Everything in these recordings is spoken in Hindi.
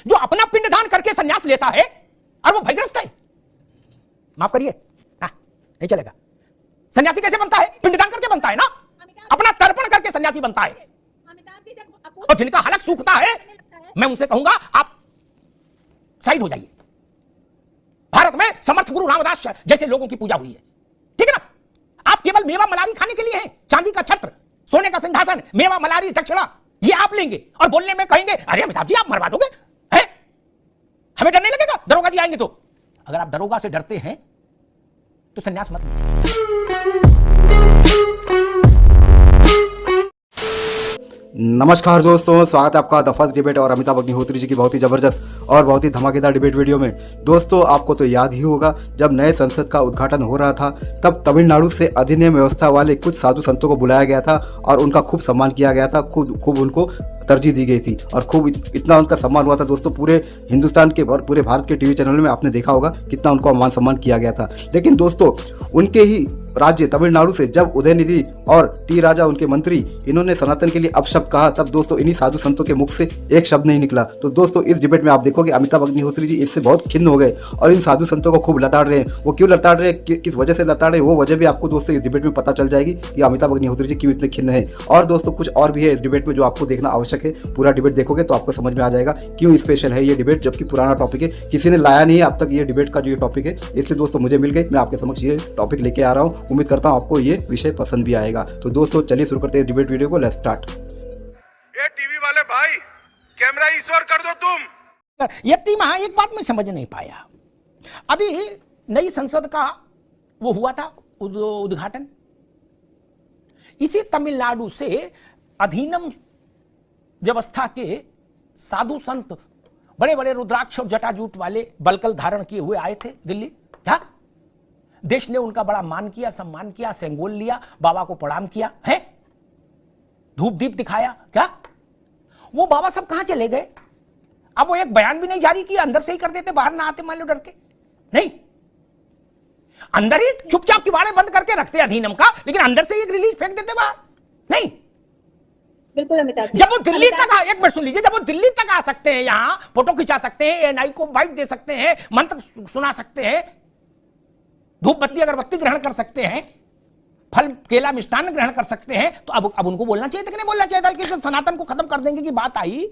जो अपना पिंडदान करके संन्यास लेता है और वो भयग्रस्त है। माफ करिए, नहीं चलेगा। सन्यासी कैसे बनता है? पिंडदान करके बनता है ना, अपना तर्पण करके सन्यासी बनता है। और जिनका हलक सूखता है, मैं उनसे कहूंगा आप शहीद हो जाइए। भारत में समर्थ गुरु रामदास जैसे लोगों की पूजा हुई है, ठीक है ना। आप केवल मेवा मलारी खाने के लिए हैं, चांदी का छत्र, सोने का सिंहासन, मेवा मलारी दक्षिणा ये आप लेंगे और बोलने में कहेंगे अरे अमिताभ जी आप मरवा दोगे, हैं? हमें डर नहीं लगेगा दरोगा जी आएंगे तो? अगर आप दरोगा से डरते हैं तो संन्यास मत लीजिए। नमस्कार दोस्तों, स्वागत है आपका द फर्स्ट डिबेट और अमिताभ अग्निहोत्री जी की बहुत ही जबरदस्त और बहुत ही धमाकेदार डिबेट वीडियो में। दोस्तों आपको तो याद ही होगा जब नए संसद का उद्घाटन हो रहा था तब तमिलनाडु से अधिनियम व्यवस्था वाले कुछ साधु संतों को बुलाया गया था और उनका खूब सम्मान किया गया था, खूब उनको तरजीह दी गई थी और खूब इतना उनका सम्मान हुआ था। दोस्तों पूरे हिंदुस्तान के और पूरे भारत के टीवी चैनल में आपने देखा होगा कितना उनको मान सम्मान किया गया था। लेकिन दोस्तों उनके ही राज्य तमिलनाडु से जब उदयनिधि और टी राजा उनके मंत्री इन्होंने सनातन के लिए अपशब्द कहा तब दोस्तों इन्हीं साधु संतों के मुख से एक शब्द नहीं निकला। तो दोस्तों इस डिबेट में आप देखोगे अमिताभ अग्निहोत्री जी इससे बहुत खिन्न हो गए और इन साधु संतों को खूब लताड़ रहे हैं। वो क्यों लताड़ रहे हैं, किस वजह से लताड़ रहे हैं, वो वजह भी आपको दोस्तों इस डिबेट में पता चल जाएगी कि अमिताभ अग्निहोत्री जी क्यों इतने खिन्न है। और दोस्तों कुछ और भी है इस डिबेट में जो आपको देखना आवश्यक है। पूरा डिबेट देखोगे तो आपको समझ में आ जाएगा क्यों स्पेशल है ये डिबेट, जबकि पुराना टॉपिक है, किसी ने लाया नहीं है अब तक ये डिबेट का जो ये टॉपिक है। इससे दोस्तों मुझे मिल गई, मैं आपके समक्ष ये टॉपिक लेके आ रहा हूँ। उम्मीद करता हूँ आपको ये विषय पसंद भी आएगा। तो दोस्तों चलिए शुरू करते हैं डिबेट वीडियो को। Let's start. ये टीवी वाले भाई कैमरा ईश्वर कर दो तुम। यति महा एक बात मैं समझ नहीं पाया। अभी नई संसद का वो हुआ था उद्घाटन, इसी तमिलनाडु से अधिनियम व्यवस्था के साधु संत बड़े बड़े रुद्राक्ष और जटाजूट वाले बलकल धारण किए हुए आए थे दिल्ली। क्या देश ने उनका बड़ा मान किया, सम्मान किया, सेंगोल लिया, बाबा को प्रणाम किया है, धूप दीप दिखाया। क्या वो बाबा सब कहां चले गए? अब वो एक बयान भी नहीं जारी किया, अंदर से ही कर देते, बाहर ना आते मान लो डर के। नहीं, अंदर ही चुपचाप किवाड़े बंद करके रखते अधिनियम का, लेकिन अंदर से ही एक रिलीज फेंक देते बाहर। नहीं, बिल्कुल अमिताभ, जब वो दिल्ली तक एक मिनट सुन लीजिए, जब वो दिल्ली तक आ सकते हैं, यहां फोटो खिंचा सकते हैं, एएनआई को बाइट दे सकते हैं, मंत्र सुना सकते हैं, धूप बत्ती अगरबत्ती ग्रहण कर सकते हैं, फल केला मिष्टान्न ग्रहण कर सकते हैं, तो अब उनको बोलना चाहिए था कि नहीं बोलना चाहिए था कि सनातन को खत्म कर देंगे की बात आई?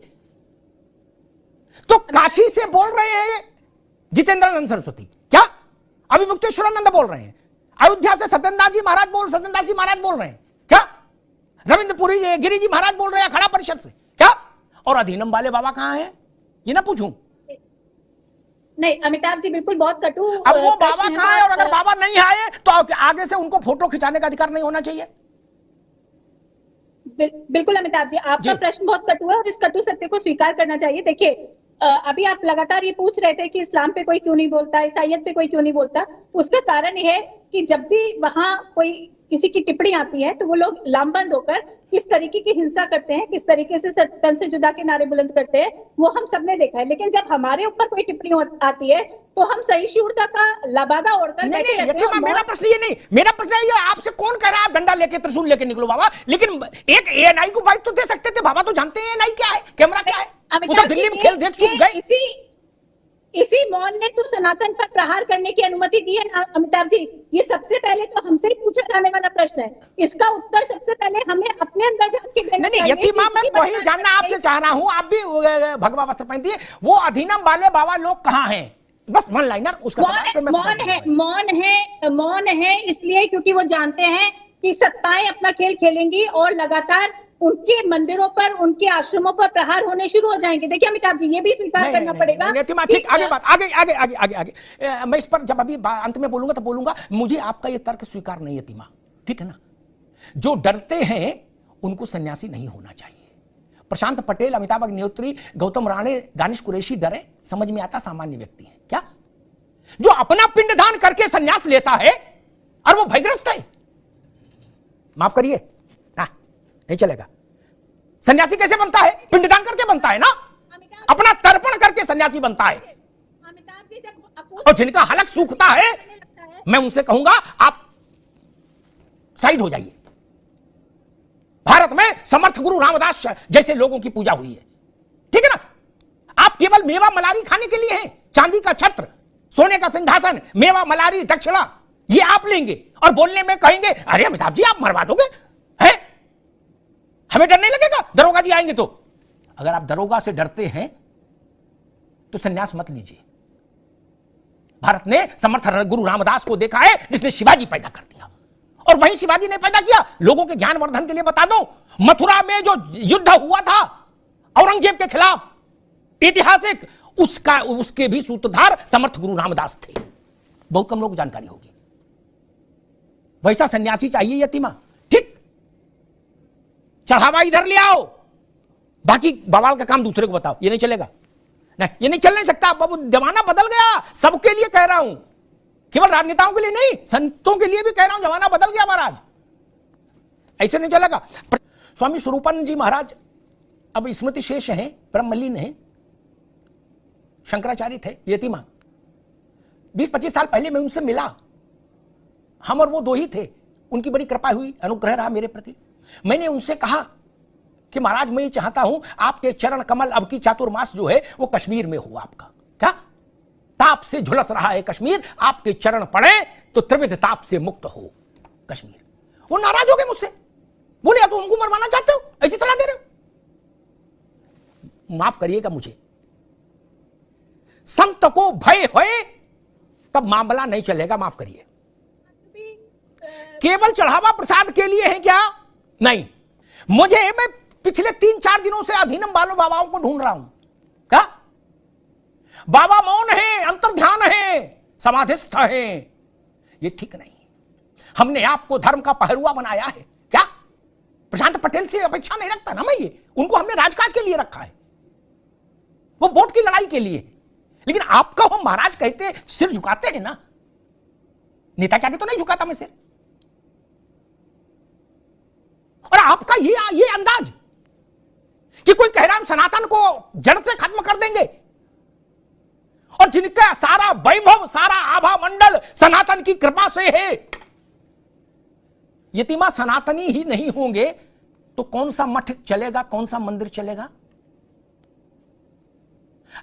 तो काशी से बोल रहे हैं जितेंद्रानंद सरस्वती, क्या अभी मुक्तेश्वरानंद बोल रहे हैं, अयोध्या से सत्येंद्रनाथ जी महाराज बोल रहे हैं, क्या रविंद्रपुरी गिरी जी महाराज बोल रहे हैं खड़ा परिषद से, क्या? और अधिनियम वाले बाबा कहां हैं ये ना पूछूं? नहीं अमिताभ जी बिल्कुल बहुत कटु। अब वो बाबा कहां है? और अगर बाबा नहीं आए तो आगे से उनको फोटो खिंचाने का अधिकार नहीं होना चाहिए? बिल्कुल अमिताभ जी, आपका प्रश्न बहुत कटु है और इस कटु सत्य को स्वीकार करना चाहिए। देखिए अभी आप लगातार ये पूछ रहे थे कि इस्लाम पे कोई क्यों नहीं बोलता, ईसाइयत पे कोई क्यों नहीं बोलता। उसका कारण यह है कि जब भी वहां कोई किसी की टिप्पणी आती है तो वो लोग लामबंद होकर किस तरीके की हिंसा करते हैं, किस तरीके से तन से जुदा के नारे बुलंद करते हैं, वो हम सबने देखा है। लेकिन जब हमारे ऊपर कोई टिप्पणी आती है तो हम सहिष्णुता का लबादा ओढ़कर बैठे रहते हैं। मेरा प्रश्न ये नहीं, मेरा प्रश्न ये आपसे कौन कह रहा है आप डंडा लेके त्रिशूल लेके निकलो बाबा? लेकिन एक एएनआई को बाइट तो दे सकते थे, बाबा तो जानते हैं एएनआई क्या है, कैमरा क्या है, वो तो दिल्ली में खेल देख चुक गए। इसी मौन ने तो सनातन पर प्रहार करने की अनुमति दी है ना अमिताभ जी। ये सबसे पहले तो हमसे ही पूछा जाने वाला प्रश्न है, इसका उत्तर सबसे पहले हमें अपने अंदर झांक के देना चाहिए। यतीमा मैं वही जानना आपसे चाह रहा हूं, आप भी भगवा वस्त्र पहनती है, वो अधिनियम वाले बाबा लोग कहां हैं? बस वन लाइनर उसका मौन है इसलिए क्योंकि वो जानते हैं कि सत्ताएं अपना खेल खेलेंगी और लगातार उनके मंदिरों पर, उनके आश्रमों पर प्रहार होने शुरू हो जाएंगे। देखिए अमिताभ जी ये भी स्वीकार करना पड़ेगा। ठीक, आगे बात, आगे मैं इस पर जब अभी अंत में बोलूंगा तो बोलूंगा। मुझे आपका ये तर्क स्वीकार नहीं है तीमा, ठीक है ना? जो डरते हैं उनको सन्यासी नहीं होना चाहिए। प्रशांत पटेल, अमिताभ अग्निहोत्री, गौतम राणे, दानिश कुरैशी डरे, समझ में आता सामान्य व्यक्ति है। क्या जो अपना पिंडदान करके सन्यास लेता है और वो भयग्रस्त है? माफ करिए, नहीं चलेगा। सन्यासी कैसे बनता है? पिंडदान करके बनता है ना, अपना तर्पण करके सन्यासी बनता है। और जिनका हलक सूखता है, मैं उनसे कहूंगा आप शहीद हो जाइए। भारत में समर्थ गुरु रामदास जैसे लोगों की पूजा हुई है, ठीक है ना। आप केवल मेवा मलारी खाने के लिए हैं। चांदी का छत्र, सोने का सिंहासन, मेवा मलारी, दक्षिणा, ये आप लेंगे और बोलने में कहेंगे अरे अमिताभ जी आप मरवा दोगे, हैं? हमें डर नहीं लगेगा दरोगा जी आएंगे तो? अगर आप दरोगा से डरते हैं तो सन्यास मत लीजिए। भारत ने समर्थ गुरु रामदास को देखा है जिसने शिवाजी पैदा कर दिया, और वही शिवाजी ने पैदा किया। लोगों के ज्ञानवर्धन के लिए बता दो, मथुरा में जो युद्ध हुआ था औरंगजेब के खिलाफ ऐतिहासिक, उसके भी सूत्रधार समर्थ गुरु रामदास थे। बहुत कम लोग को जानकारी होगी। वैसा सन्यासी चाहिए यतीमा, ठीक? चढ़ावा इधर ले आओ, बाकी बवाल का काम दूसरे को बताओ, ये नहीं चलेगा। नहीं, ये नहीं चल सकता। बाबू जमाना बदल गया, सबके लिए कह रहा हूं, केवल राजनेताओं के लिए नहीं, संतों के लिए भी कह रहा हूं, जमाना बदल गया महाराज, ऐसे नहीं चलेगा। स्वामी स्वरूपानंद जी महाराज अब स्मृति शेष हैं, ब्रह्मलीन हैं, शंकराचार्य थे, यतीमा। 20-25 साल पहले मैं उनसे मिला, हम और वो दो ही थे। उनकी बड़ी कृपा हुई, अनुग्रह रहा मेरे प्रति। मैंने उनसे कहा कि महाराज मैं ये चाहता हूं आपके चरण कमल अब की चातुर्मास जो है वो कश्मीर में हो। आपका क्या ताप से झुलस रहा है कश्मीर, आपके चरण पड़े तो त्रिविध ताप से मुक्त हो कश्मीर। वो नाराज हो गए मुझसे, बोले या तो उनको मरवाना चाहते हो, ऐसी सलाह दे रहे हो? माफ करिएगा मुझे, संत को भय होए तब मामला नहीं चलेगा, माफ करिए। केवल चढ़ावा प्रसाद के लिए है क्या? नहीं, मुझे, मैं पिछले 3-4 दिनों से अधीनम बाबाओं को ढूंढ रहा हूं। क्या बाबा मौन है, अंतर्ध्यान है, समाधिस्थ है, ये ठीक नहीं। हमने आपको धर्म का पहरुआ बनाया है क्या? प्रशांत पटेल से अपेक्षा नहीं रखता ना मैं, ये उनको हमने राजकाज के लिए रखा है, वो वोट की लड़ाई के लिए। लेकिन आपका हम महाराज कहते सिर झुकाते हैं ना, नेता क्या के तो नहीं झुकाता मैं सिर। और आपका ये अंदाज कि कोई कह रहा है हम सनातन को जड़ से खत्म कर देंगे, और जिनका सारा वैभव, सारा आभा मंडल सनातन की कृपा से है, यतीमा सनातनी ही नहीं होंगे तो कौन सा मठ चलेगा, कौन सा मंदिर चलेगा?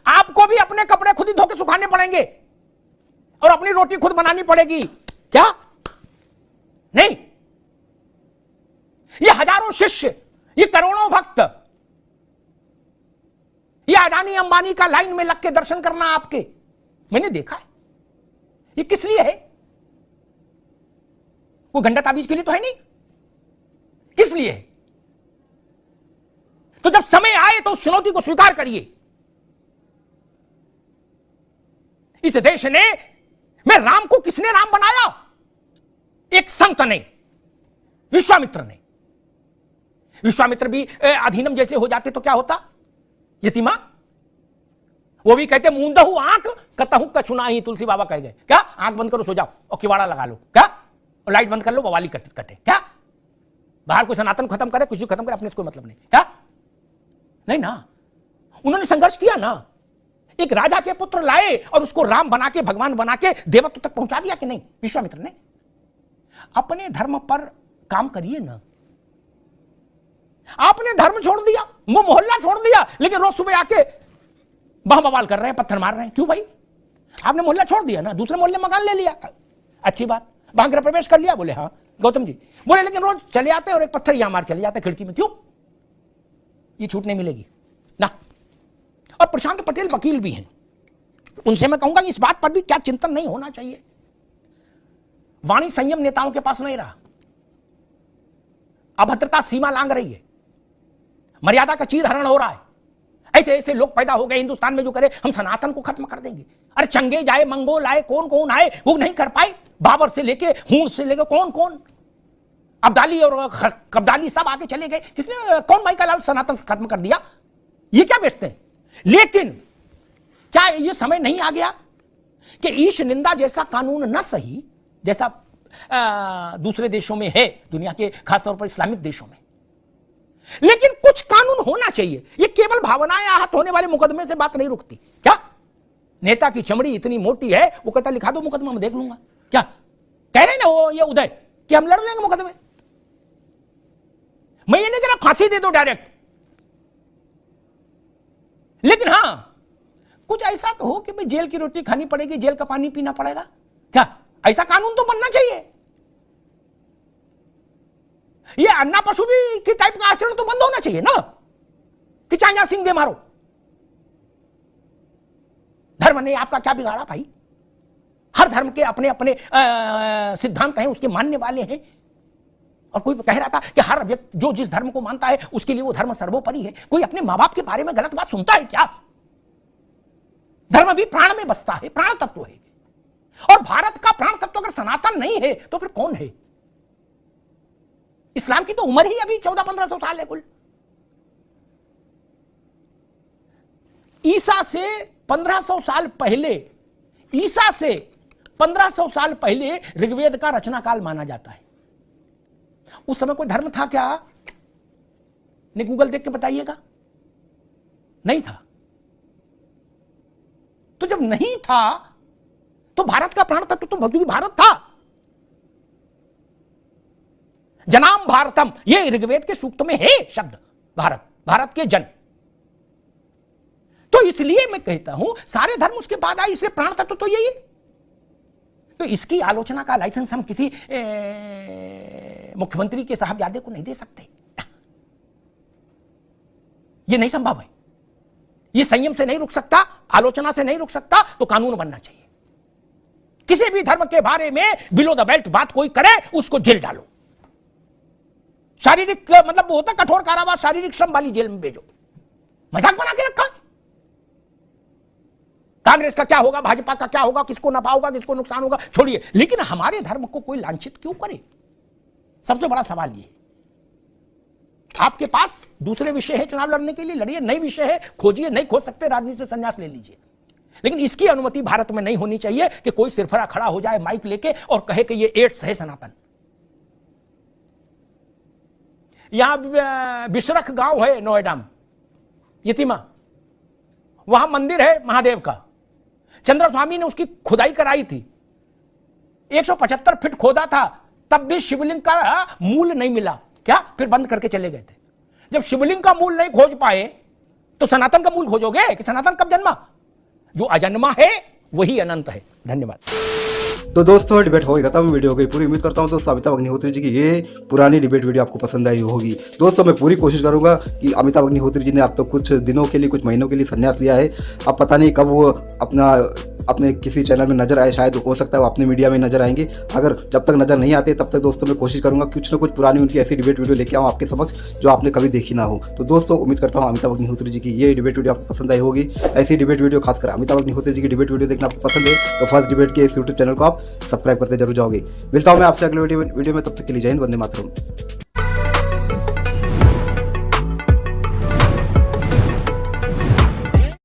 आपको भी अपने कपड़े खुद ही धो के सुखाने पड़ेंगे और अपनी रोटी खुद बनानी पड़ेगी क्या? नहीं, ये हजारों शिष्य, ये करोड़ों भक्त, ये अडानी अंबानी का लाइन में लग के दर्शन करना आपके, मैंने देखा है। ये किस लिए है? वो गंडा ताबीज के लिए तो है नहीं, किस लिए है? तो जब समय आए तो उस चुनौती को स्वीकार करिए। इस देश ने, मैं राम को किसने राम बनाया? एक संत ने, विश्वामित्र ने। विश्वामित्र भी अधीनम जैसे हो जाते तो क्या होता यतीमा? वो भी कहते मूंदहु आंख कतहु कछुना ही, तुलसी बाबा कह गए क्या? आंख बंद करो सो जाओ और किवाड़ा लगा लो क्या, और लाइट बंद कर लो, बवाली कटे क्या? बाहर कोई सनातन खत्म करे, कुछ खत्म करे, अपने से कोई मतलब नहीं क्या? नहीं ना, उन्होंने संघर्ष किया ना, एक राजा के पुत्र लाए और उसको राम बना के, भगवान बना के देवत्व तक पहुंचा दिया कि नहीं विश्वामित्र ने? अपने धर्म पर काम करिए ना। आपने धर्म छोड़ दिया, वो मोहल्ला छोड़ दिया, लेकिन रोज सुबह आके बवाल कर रहे हैं, पत्थर मार रहे हैं, क्यों भाई? आपने मोहल्ला छोड़ दिया ना, दूसरे मोहल्ले मकान ले लिया, अच्छी बात, वहां गृह प्रवेश कर लिया। बोले हाँ गौतम जी, बोले लेकिन रोज चले आते और एक पत्थर यहां मार चले जाते खिड़की में, क्यों? ये छूट नहीं मिलेगी ना। और प्रशांत पटेल वकील भी हैं, उनसे मैं कहूंगा कि इस बात पर भी क्या चिंतन नहीं होना चाहिए। वाणी संयम नेताओं के पास नहीं रहा, अभद्रता सीमा लांघ रही है, मर्यादा का चीरहरण हो रहा है। ऐसे ऐसे लोग पैदा हो गए हिंदुस्तान में जो करे हम सनातन को खत्म कर देंगे। अरे चंगे जाए, मंगोल आए, कौन कौन आए, वो नहीं कर पाए। बाबर से लेके, हूण से लेके, कौन कौन, अब्दाली और कब्दाली सब आके चले गए। किसने, कौन माई का लाल सनातन से खत्म कर दिया? ये क्या बेचते हैं? लेकिन क्या ये समय नहीं आ गया कि ईश निंदा जैसा कानून न सही, जैसा दूसरे देशों में है, दुनिया के खासतौर पर इस्लामिक देशों में, लेकिन कुछ कानून होना चाहिए। ये केवल भावनाएं आहत होने वाले मुकदमे से बात नहीं रुकती क्या? नेता की चमड़ी इतनी मोटी है, वो कहता लिखा दो मुकदमा, मैं देख लूंगा क्या? कह रहे ना वो ये उदय कि हम लड़ लेंगे मुकदमे। मैं ये नहीं कह रहा फांसी दे दो डायरेक्ट, लेकिन हां कुछ ऐसा तो हो कि भाई जेल की रोटी खानी पड़ेगी, जेल का पानी पीना पड़ेगा, क्या ऐसा कानून तो बनना चाहिए। ये अन्ना पशु भी की टाइप का आचरण तो बंद होना चाहिए ना, कि चांजा सिंह दे मारो। धर्म ने आपका क्या बिगाड़ा भाई? हर धर्म के अपने अपने सिद्धांत हैं, उसके मानने वाले हैं। और कोई कह रहा था कि हर व्यक्ति जो जिस धर्म को मानता है उसके लिए वो धर्म सर्वोपरि है। कोई अपने मां बाप के बारे में गलत बात सुनता है क्या? धर्म भी प्राण में बसता है, प्राण तत्व है। और भारत का प्राण तत्व अगर सनातन नहीं है तो फिर कौन है? इस्लाम की तो उम्र ही अभी 1400-1500 साल है कुल। ईसा से 1500 साल पहले, ईसा से 1500 साल पहले ऋग्वेद का रचना काल माना जाता है। उस समय कोई धर्म था क्या? ने गूगल देख के बताइएगा। नहीं था। तो जब नहीं था तो भारत का प्राण तत्व तो भक्ति भारत था। जनाम भारतम, ये ऋग्वेद के सूक्त में है शब्द भारत, भारत के जन। तो इसलिए मैं कहता हूं सारे धर्म उसके बाद आए, इसलिए प्राण तत्व तो यही। तो इसकी आलोचना का लाइसेंस हम किसी मुख्यमंत्री के साहबजादे को नहीं दे सकते। यह नहीं संभव है। यह संयम से नहीं रुक सकता, आलोचना से नहीं रुक सकता, तो कानून बनना चाहिए। किसी भी धर्म के बारे में बिलो द बेल्ट बात कोई करे उसको जेल डालो। शारीरिक मतलब वो होता कठोर कारावास, शारीरिक श्रम वाली जेल में भेजो। मजाक बना के रखा। कांग्रेस का क्या होगा, भाजपा का क्या होगा, किसको नफा होगा, किसको नुकसान होगा, छोड़िए। लेकिन हमारे धर्म को कोई लांछित क्यों करे? सबसे बड़ा सवाल ये। आपके पास दूसरे विषय है चुनाव लड़ने के लिए, लड़िए। नए विषय है, खोजिए। नहीं खोज सकते, राजनीति से संन्यास ले लीजिए। लेकिन इसकी अनुमति भारत में नहीं होनी चाहिए कि कोई सिरफरा खड़ा हो जाए माइक लेके और कहे कि ये एड्स है सनातन। यहां बिशरख गांव है नोएडा में, यतीमा, वहां मंदिर है महादेव का। चंद्र स्वामी ने उसकी खुदाई कराई थी, 175 फीट खोदा था, तब भी शिवलिंग का मूल नहीं मिला। क्या? फिर बंद करके चले गए थे। जब शिवलिंग का मूल नहीं खोज पाए तो सनातन का मूल खोजोगे कि सनातन कब जन्मा? जो अजन्मा है वही अनंत है। धन्यवाद। तो दोस्तों डिबेट हो गई खत्म। वीडियो की पूरी उम्मीद करता हूं दोस्तों अमिताभ अग्निहोत्री जी की ये पुरानी डिबेट वीडियो आपको पसंद आई होगी। दोस्तों मैं पूरी कोशिश करूंगा कि अमिताभ अग्निहोत्री जी ने अब तो कुछ दिनों के लिए, कुछ महीनों के लिए संन्यास लिया है। अब पता नहीं कब वो अपने किसी चैनल में नजर आए, शायद हो सकता है वो अपने मीडिया में नजर आएंगे। अगर जब तक नजर नहीं आते तब तक दोस्तों मैं कोशिश करूंगा कुछ ना कुछ पुरानी उनकी ऐसी डिबेट वीडियो लेके आऊँ आपके समक्ष जो आपने कभी देखी ना हो। तो दोस्तों उम्मीद करता हूँ अमिताभ अग्निहोत्री जी की ये डिबेट वीडियो आपको पसंद आई होगी। ऐसी डिबेट वीडियो खासकर अमिताभ अग्निहोत्री जी की डिबेट वीडियो देखना आपको पसंद है तो फर्स्ट डिबेट के इस यूट्यूब चैनल को आप सब्सक्राइब करते जरूर जाओगे। मिलता हूँ मैं आपसे अगले वीडियो में। तब तक के लिए जय हिंद, वंदे मातरम।